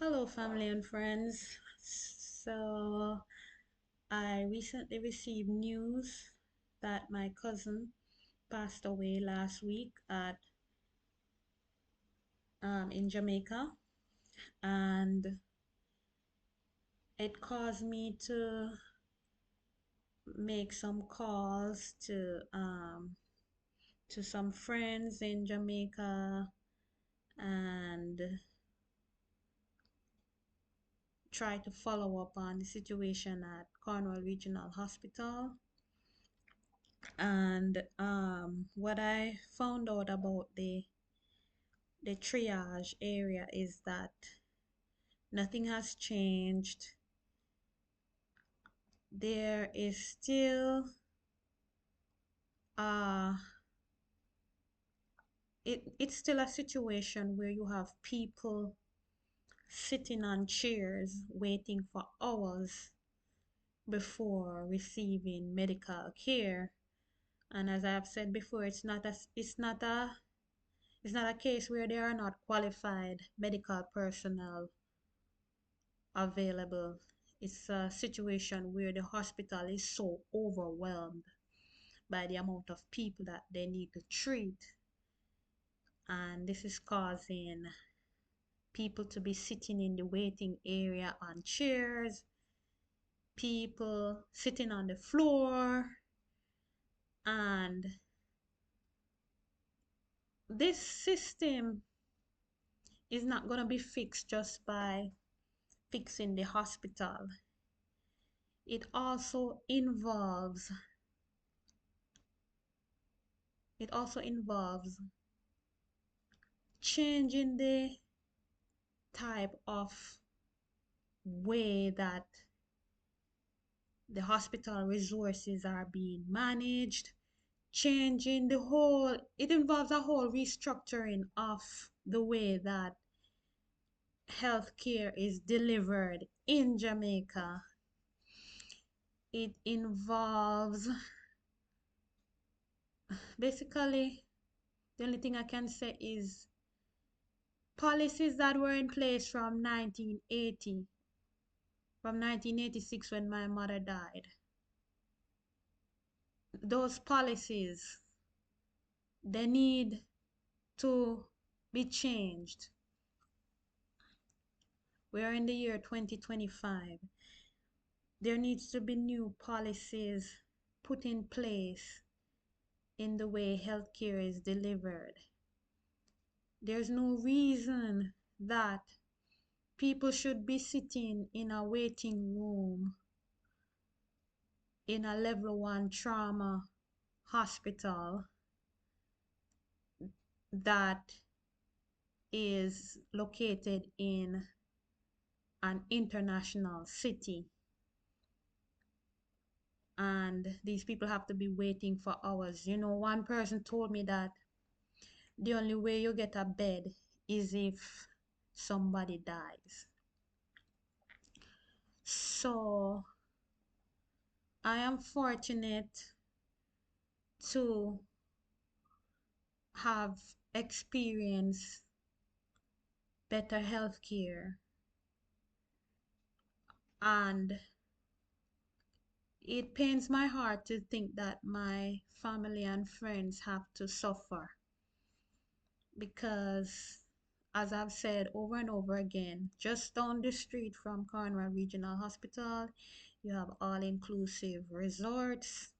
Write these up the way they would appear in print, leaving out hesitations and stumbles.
Hello, family and friends. So, I recently received news that my cousin passed away last week at in Jamaica, and it caused me to make some calls to some friends in Jamaica and try to follow up on the situation at Cornwall Regional Hospital. And what I found out about the triage area is that nothing has changed. There is still uh it's still a situation where you have people sitting on chairs waiting for hours before receiving medical care. And as I have said before, it's not a case where there are not qualified medical personnel available. It's a situation where the hospital is so overwhelmed by the amount of people that they need to treat. And this is causing people to be sitting in the waiting area on chairs, people sitting on the floor. And this system is not going to be fixed just by fixing the hospital. It also involves it also involves changing the type of way that the hospital resources are being managed, changing it involves a whole restructuring of the way that healthcare is delivered in Jamaica. It involves basically, the only thing I can say is policies that were in place from 1986 when my mother died. Those policies, they need to be changed. We are in the year 2025. There needs to be new policies put in place in the way healthcare is delivered. There's no reason that people should be sitting in a waiting room in a level 1 trauma hospital that is located in an international city, and these people have to be waiting for hours. One person told me that the only way you get a bed is if somebody dies. So I am fortunate to have experienced better health care, and it pains my heart to think that my family and friends have to suffer because, as I've said over and over again, just down the street from Cornwall Regional Hospital, you have all-inclusive resorts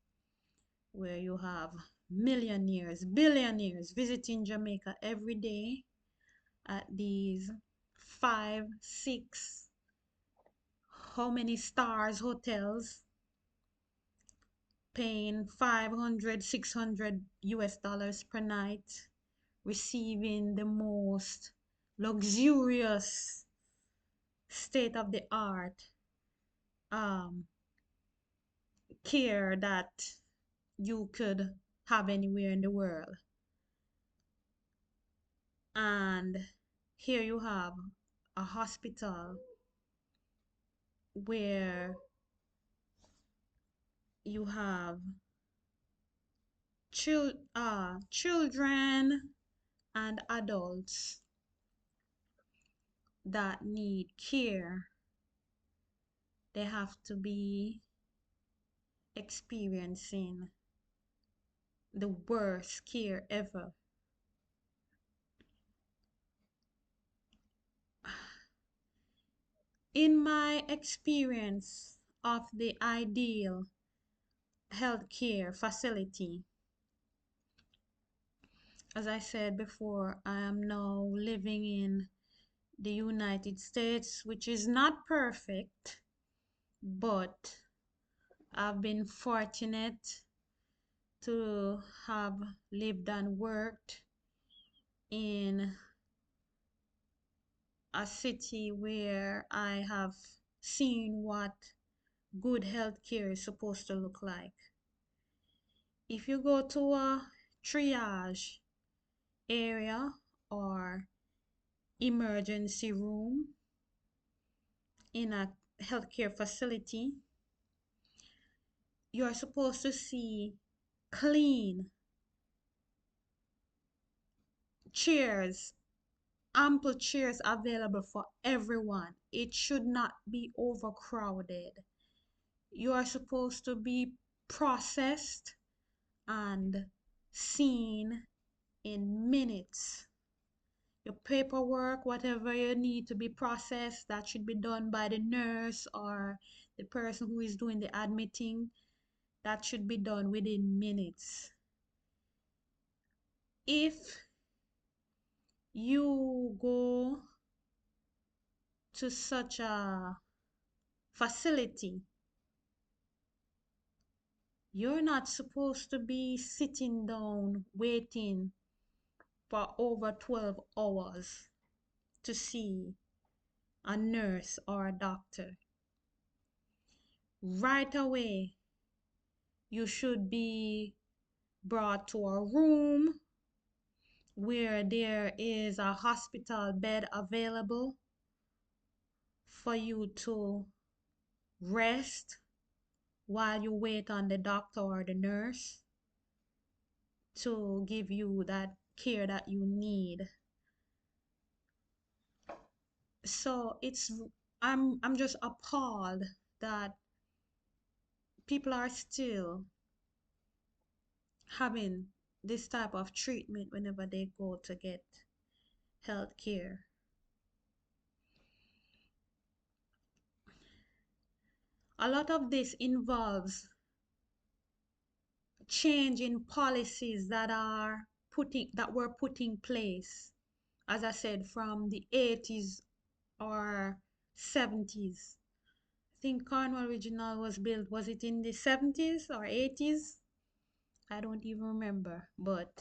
where you have millionaires, billionaires visiting Jamaica every day at these five, six, how many stars hotels, paying 500, 600 US dollars per night, receiving the most luxurious state of the art um, care that you could have anywhere in the world. And here you have a hospital where you have children and adults that need care, they have to be experiencing the worst care ever. In my experience of the ideal healthcare facility, as I said before, I am now living in the United States, which is not perfect, but I've been fortunate to have lived and worked in a city where I have seen what good healthcare is supposed to look like. If you go to a triage area or emergency room in a healthcare facility, you're supposed to see clean chairs, ample chairs available for everyone. It should not be overcrowded. You are supposed to be processed and seen in minutes. Your paperwork, whatever you need to be processed, that should be done by the nurse or the person who is doing the admitting. That should be done within minutes. If you go to such a facility, you're not supposed to be sitting down waiting for over 12 hours to see a nurse or a doctor. Right away, you should be brought to a room where there is a hospital bed available for you to rest while you wait on the doctor or the nurse to give you that care that you need. So I'm just appalled that people are still having this type of treatment whenever they go to get health care. A lot of this involves change in policies that were put in place, as I said, from the 80s or 70s. I think Cornwall Regional was built, was it in the 70s or 80s? I don't even remember. But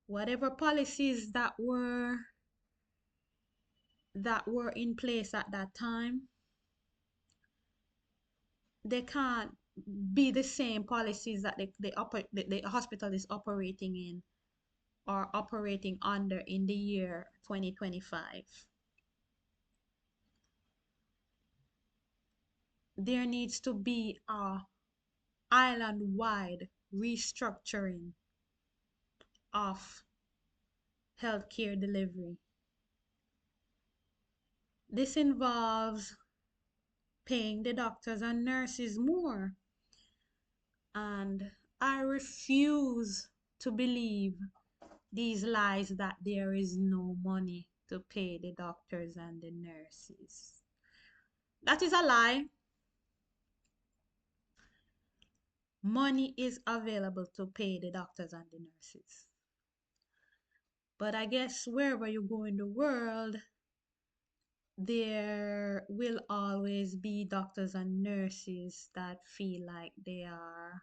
whatever policies that were in place at that time, they can't be the same policies that the hospital is operating in or operating under in the year 2025. There needs to be a island-wide restructuring of healthcare delivery. This involves paying the doctors and nurses more, and I refuse to believe these lies that there is no money to pay the doctors and the nurses. That is a lie. Money is available to pay the doctors and the nurses. But I guess wherever you go in the world, there will always be doctors and nurses that feel like they are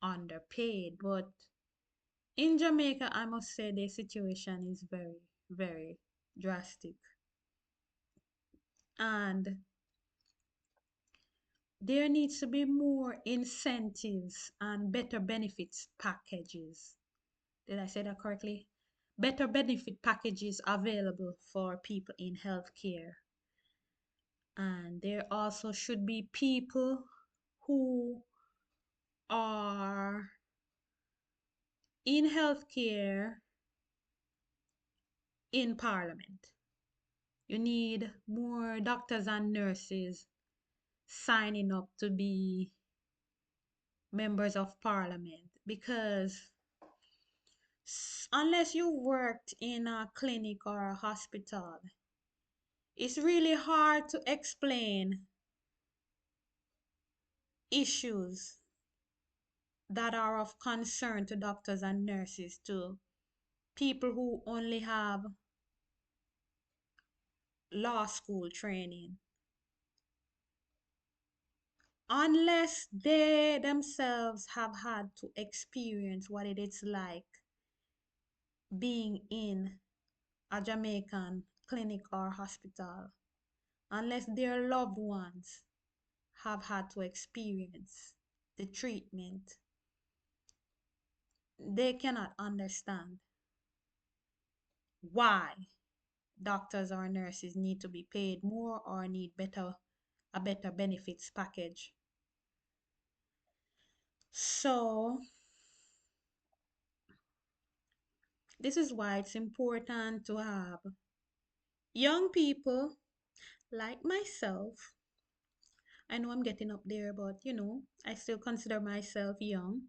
underpaid. But in Jamaica, I must say the situation is very, very drastic. And there needs to be more incentives and better benefits packages. Did I say that correctly? Better benefit packages available for people in healthcare. And there also should be people who are in healthcare in parliament. You need more doctors and nurses signing up to be members of parliament because unless you worked in a clinic or a hospital, it's really hard to explain issues that are of concern to doctors and nurses to people who only have law school training unless they themselves have had to experience what it is like being in a Jamaican clinic or hospital, unless their loved ones have had to experience the treatment, they cannot understand why doctors or nurses need to be paid more or need a better benefits package. So this is why it's important to have young people like myself. I know I'm getting up there, but I still consider myself young.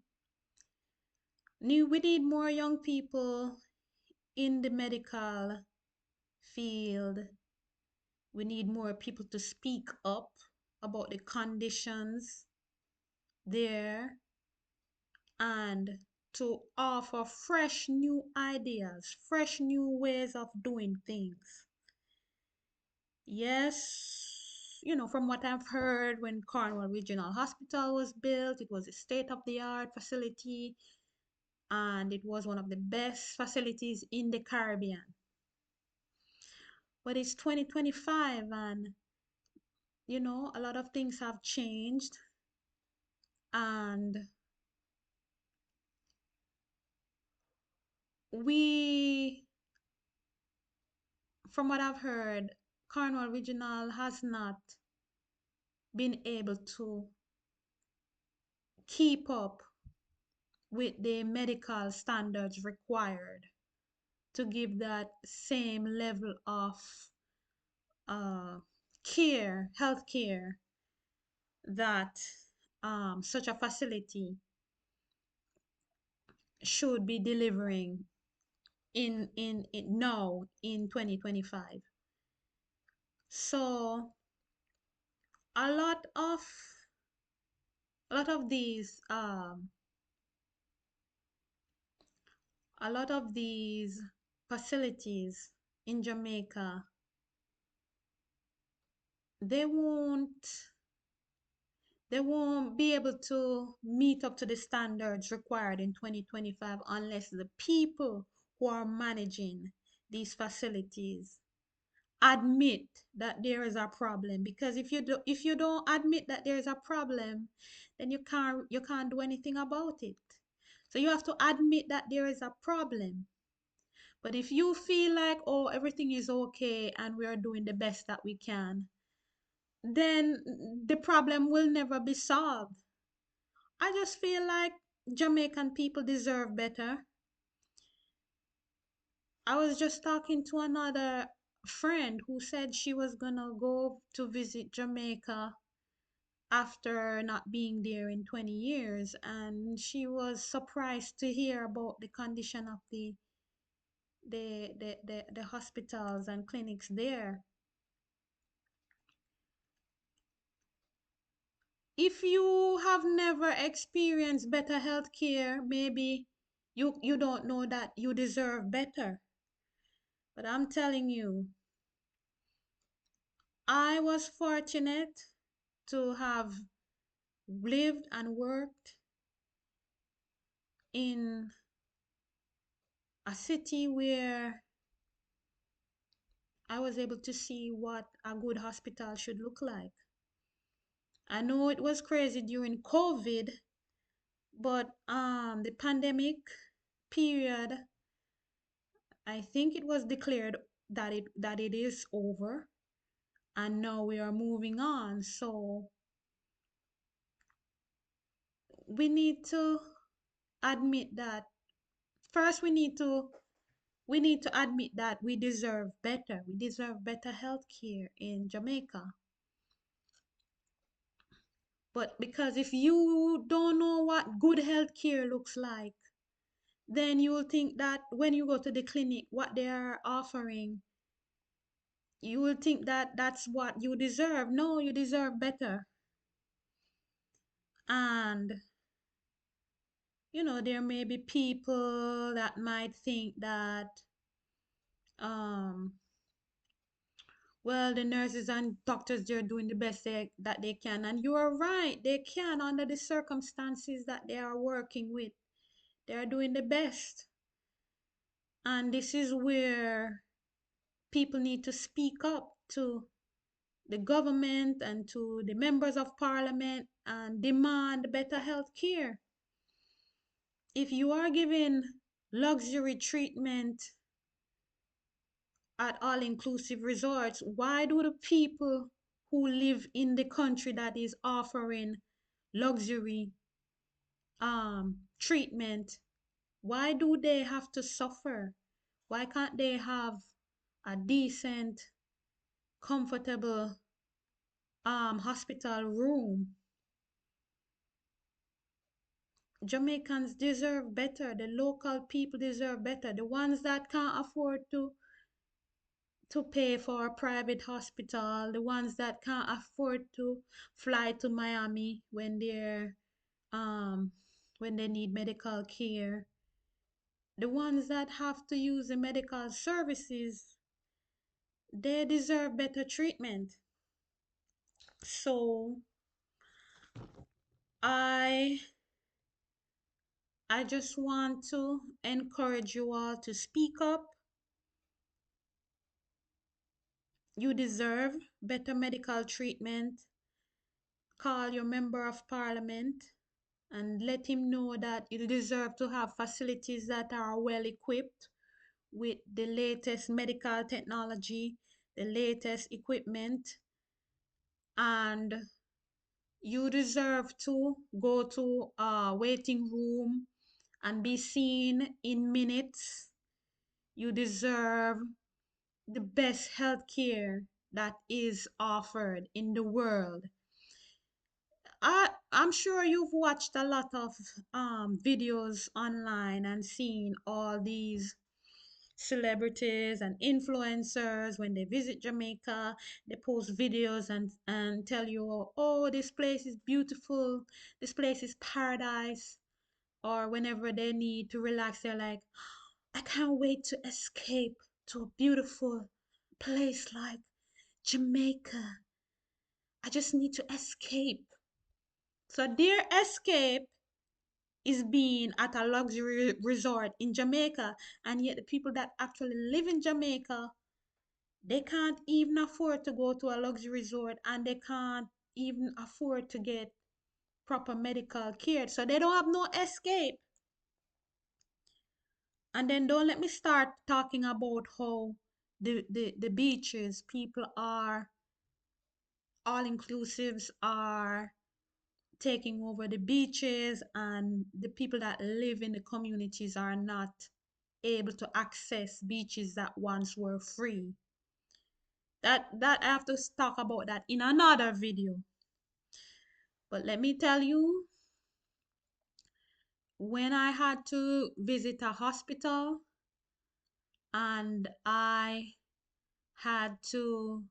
We need more young people in the medical field. We need more people to speak up about the conditions there and to offer fresh new ideas, fresh new ways of doing things. Yes, from what I've heard, when Cornwall Regional Hospital was built, it was a state-of-the-art facility and it was one of the best facilities in the Caribbean. But it's 2025 and a lot of things have changed and we from what I've heard, Cornwall Regional has not been able to keep up with the medical standards required to give that same level of uh, health care that such a facility should be delivering in now in 2025. So a lot of a lot of these a lot of these facilities in Jamaica, they won't they won't be able to meet up to the standards required in 2025 unless the people who are managing these facilities admit that there is a problem, because if you don't admit that there is a problem, then you can't do anything about it. So you have to admit that there is a problem. But if you feel like, oh, everything is okay and we are doing the best that we can, then the problem will never be solved. I just feel like Jamaican people deserve better. I was just talking to another friend who said she was gonna go to visit Jamaica after not being there in 20 years, and she was surprised to hear about the condition of the hospitals and clinics there. If you have never experienced better health care, maybe you don't know that you deserve better. But I'm telling you, I was fortunate to have lived and worked in a city where I was able to see what a good hospital should look like. I know it was crazy during COVID, but the pandemic period, I think it was declared that it is over and now we are moving on. So we need to admit that first we need to We need to admit that we deserve better. We deserve better health care in Jamaica. But because if you don't know what good health care looks like, then you will think that when you go to the clinic, what they are offering, you will think that that's what you deserve. No, you deserve better. And, there may be people that might think that, um, well, the nurses and doctors, they're doing the best that they can. And you are right, they can under the circumstances that they are working with. They are doing the best. And this is where people need to speak up to the government and to the members of parliament and demand better health care. If you are giving luxury treatment at all inclusive resorts, why do the people who live in the country that is offering luxury treatment, why do they have to suffer? Why can't they have a decent, comfortable hospital room? Jamaicans deserve better. The local people deserve better. The ones that can't afford to pay for a private hospital, the ones that can't afford to fly to Miami um when they need medical care, the ones that have to use the medical services, they deserve better treatment. So I I just want to encourage you all to speak up. You deserve better medical treatment. Call your member of parliament and let him know that you deserve to have facilities that are well equipped with the latest medical technology, the latest equipment, and you deserve to go to a waiting room and be seen in minutes. You deserve the best health care that is offered in the world. I'm sure you've watched a lot of videos online and seen all these celebrities and influencers when they visit Jamaica, they post videos and tell you, oh, this place is beautiful, this place is paradise. Or whenever they need to relax, they're like, I can't wait to escape to a beautiful place like Jamaica. I just need to escape. So their escape is being at a luxury resort in Jamaica, and yet the people that actually live in Jamaica, they can't even afford to go to a luxury resort and they can't even afford to get proper medical care. So they don't have no escape. And then don't let me start talking about how the beaches, people are, all inclusives are taking over the beaches, and the people that live in the communities are not able to access beaches that once were free. That I have to talk about that in another video. But let me tell you, when I had to visit a hospital and had to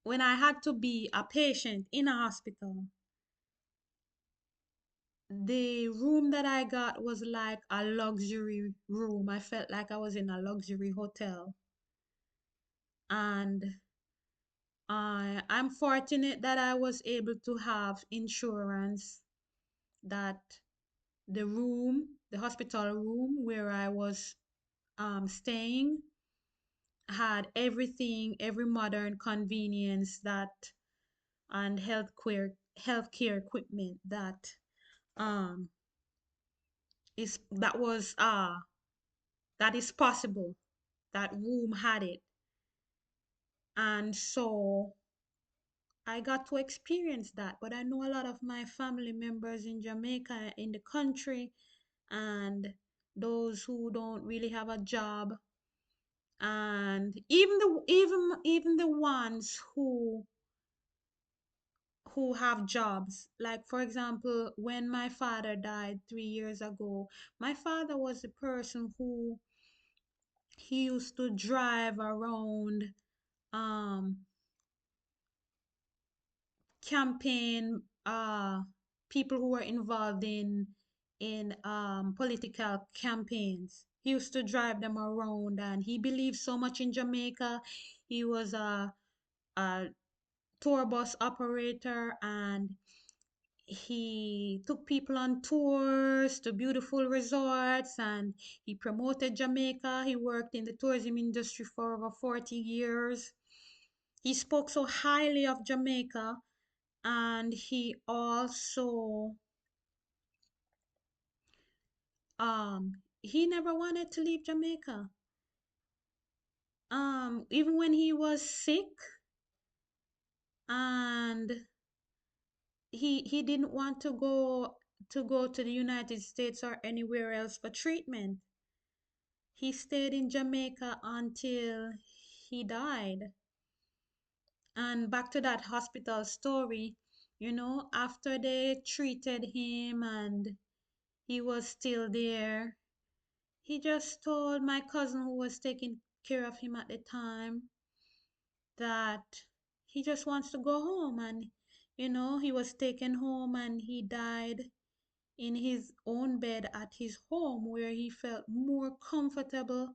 when I had to be a patient in a hospital, the room that I got was like a luxury room. I felt like I was in a luxury hotel. And I'm fortunate that I was able to have insurance, that the hospital room where I was staying had everything, every modern convenience and healthcare equipment um is that was that is possible. That room had it. And so I got to experience that. But I know a lot of my family members in Jamaica, in the country, and those who don't really have a job, and even the ones who have jobs. Like, for example, when my father died 3 years ago, my father was the person who he used to drive around, um campaign, people who were involved in political campaigns. He used to drive them around, and he believed so much in Jamaica. He was a tour bus operator, and he took people on tours to beautiful resorts, and he promoted Jamaica. He worked in the tourism industry for over 40 years. He spoke so highly of Jamaica, and he never wanted to leave Jamaica. Even when he was sick, and he didn't want to go to the United States or anywhere else for treatment. He stayed in Jamaica until he died. And back to that hospital story, after they treated him and he was still there, he just told my cousin who was taking care of him at the time that he just wants to go home. And he was taken home, and he died in his own bed at his home, where he felt more comfortable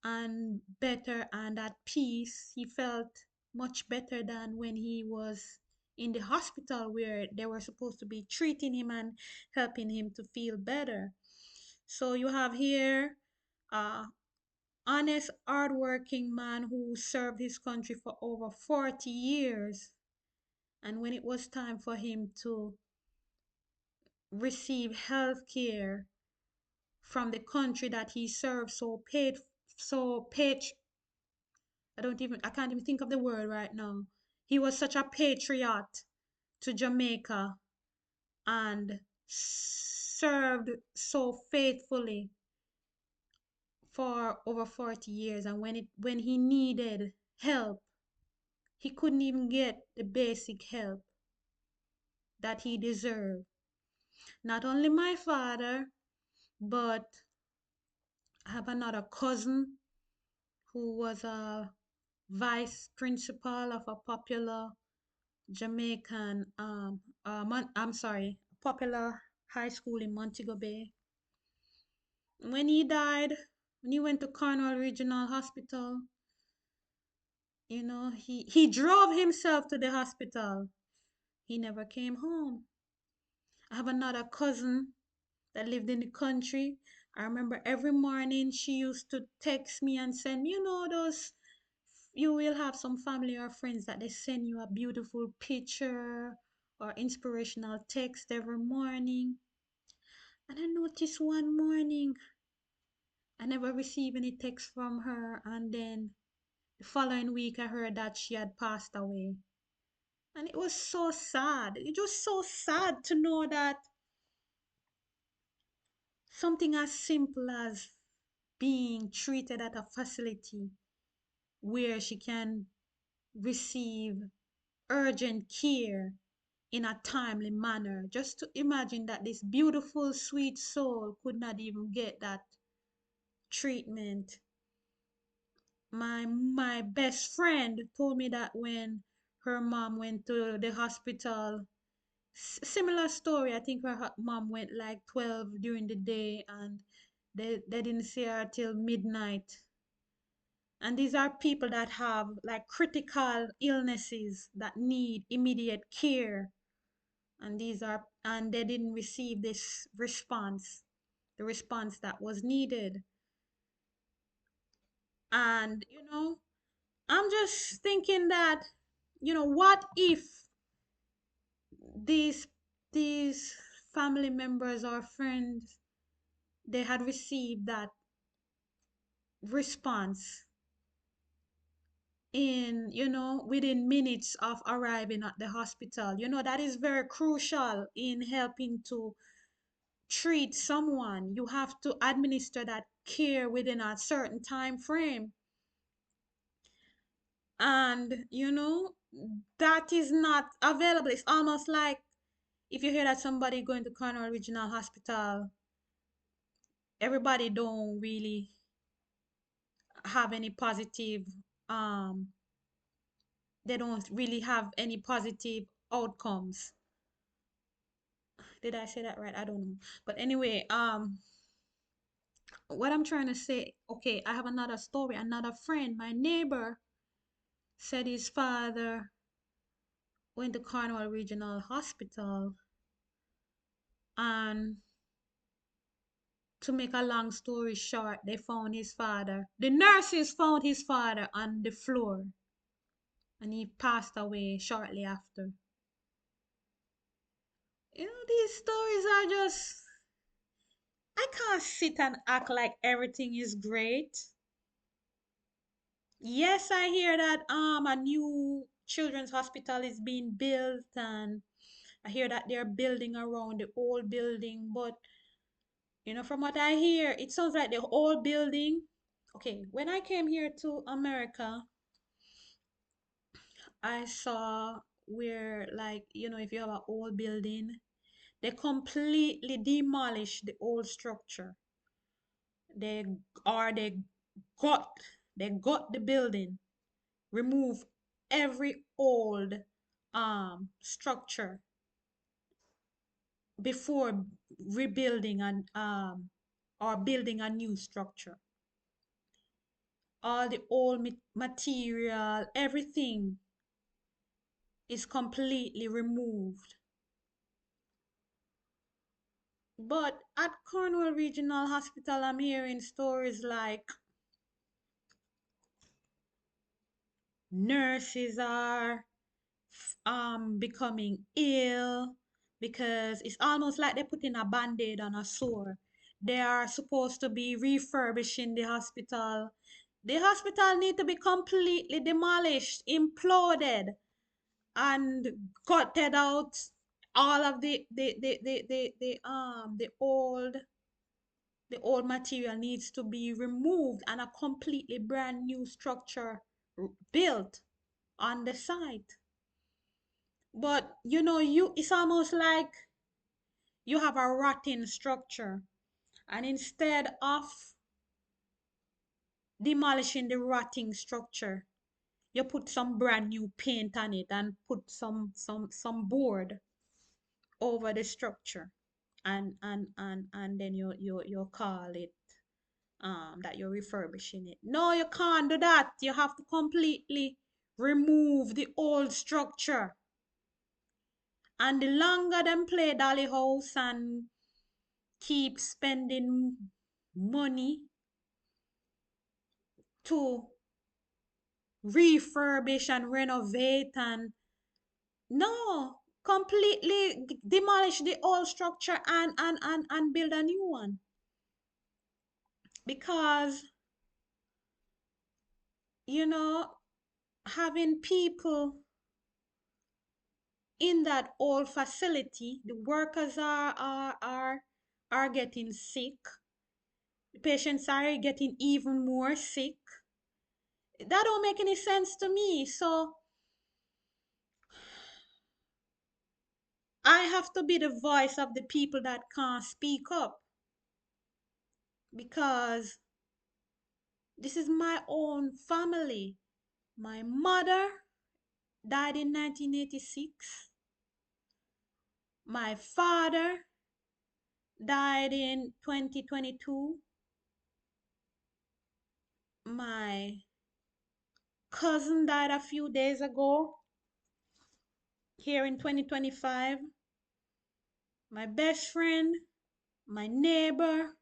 and better and at peace. He felt much better than when he was in the hospital, where they were supposed to be treating him and helping him to feel better. So you have here a honest, hardworking man who served his country for over 40 years. And when it was time for him to receive health care from the country that he served, so I can't even think of the word right now. He was such a patriot to Jamaica, and served so faithfully for over 40 years. And when he needed help, he couldn't even get the basic help that he deserved. Not only my father, but I have another cousin who was a vice principal of a popular Jamaican, I'm sorry, popular high school in Montego Bay. When he died, when he went to Cornwall Regional Hospital, he drove himself to the hospital. He never came home. I have another cousin that lived in the country. I remember every morning she used to text me and send me, those, you will have some family or friends that they send you a beautiful picture or inspirational text every morning. And I noticed one morning I never received any text from her, and then the following week I heard that she had passed away. And it was so sad. It was so sad to know that something as simple as being treated at a facility where she can receive urgent care in a timely manner. Just to imagine that this beautiful, sweet soul could not even get that treatment. My best friend told me that when her mom went to the hospital, similar story. I think her mom went like 12 during the day, and they didn't see her till midnight. And these are people that have like critical illnesses that need immediate care. And they didn't receive this response, the response that was needed. And I'm just thinking that, what if these these family members or friends, they had received that response within minutes of arriving at the hospital. That is very crucial in helping to treat someone, you have to administer that care within a certain time frame. And that is not available. It's almost like if you hear that somebody going to Cornwall Regional Hospital, everybody don't really have any positive um they don't really have any positive outcomes. Did I say that right? I don't know. But anyway, what I'm trying to say, okay, I have another story. Another friend, my neighbor, said his father went to Cornwall Regional Hospital, and to make a long story short, they found his father. The nurses found his father on the floor, and he passed away shortly after. These stories are just, I can't sit and act like everything is great. Yes, I hear that a new children's hospital is being built, and I hear that they're building around the old building, but from what I hear, it sounds like the old building. Okay, when I came here to America, I saw where, like, if you have an old building, they completely demolish the old structure. They they got they got the building, remove every old structure before rebuilding and or building a new structure. All the old material, everything is completely removed. But at Cornwall Regional Hospital, I'm hearing stories like nurses are becoming ill because it's almost like they're putting a band-aid on a sore. They are supposed to be refurbishing the hospital. The hospital need to be completely demolished, imploded, and gutted out. All of the old material needs to be removed, and a completely brand new structure built on the site. But it's almost like you have a rotten structure, and instead of demolishing the rotting structure, you put some brand new paint on it and put some board over the structure, and then you call it that you're refurbishing it. No, you can't do that. You have to completely remove the old structure. And the longer them play dolly house and keep spending money to refurbish and renovate, and no, completely demolish the old structure and build a new one, because you know having people in that old facility, the workers are getting sick, the patients are getting even more sick. That don't make any sense to me. So I have to be the voice of the people that can't speak up, because this is my own family. My mother died in 1986. My father died in 2022. My cousin died a few days ago here in 2025. My best friend, my neighbor,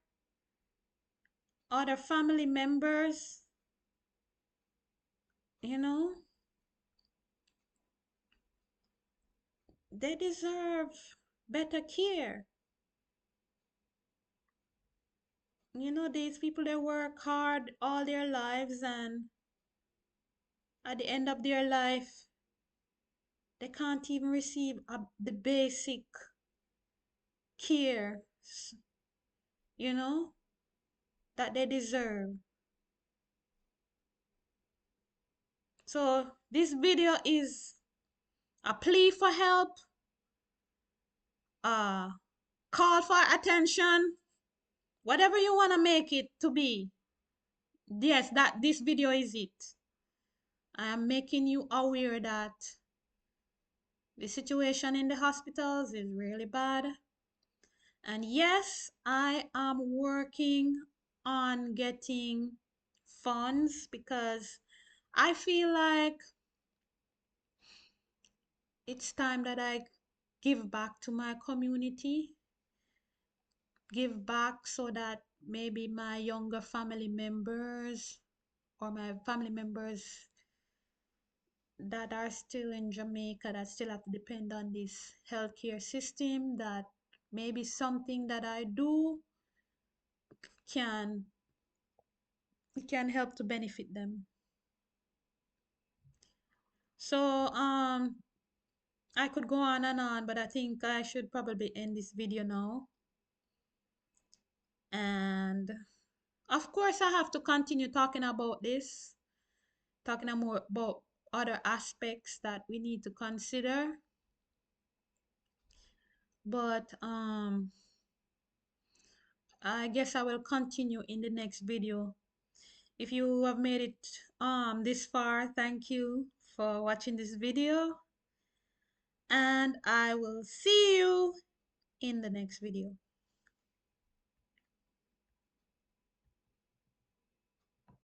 other family members, you know, they deserve better care. These people, they work hard all their lives, and at the end of their life, they can't even receive the basic care s- you know, that they deserve. So this video is a plea for help, a call for attention, whatever you want to make it to be. Yes, that this video is it. I am making you aware that the situation in the hospitals is really bad. And yes, I am working on getting funds because I feel like it's time that I give back to my community, give back so that maybe my younger family members or my family members that are still in Jamaica that still have to depend on this healthcare system, that maybe something that I do can can help to benefit them. So I could go on, but I think I should probably end this video now. And of course, I have to continue talking about this, talking more about other aspects that we need to consider. But I guess I will continue in the next video. If you have made it this far, thank you for watching this video, and I will see you in the next video.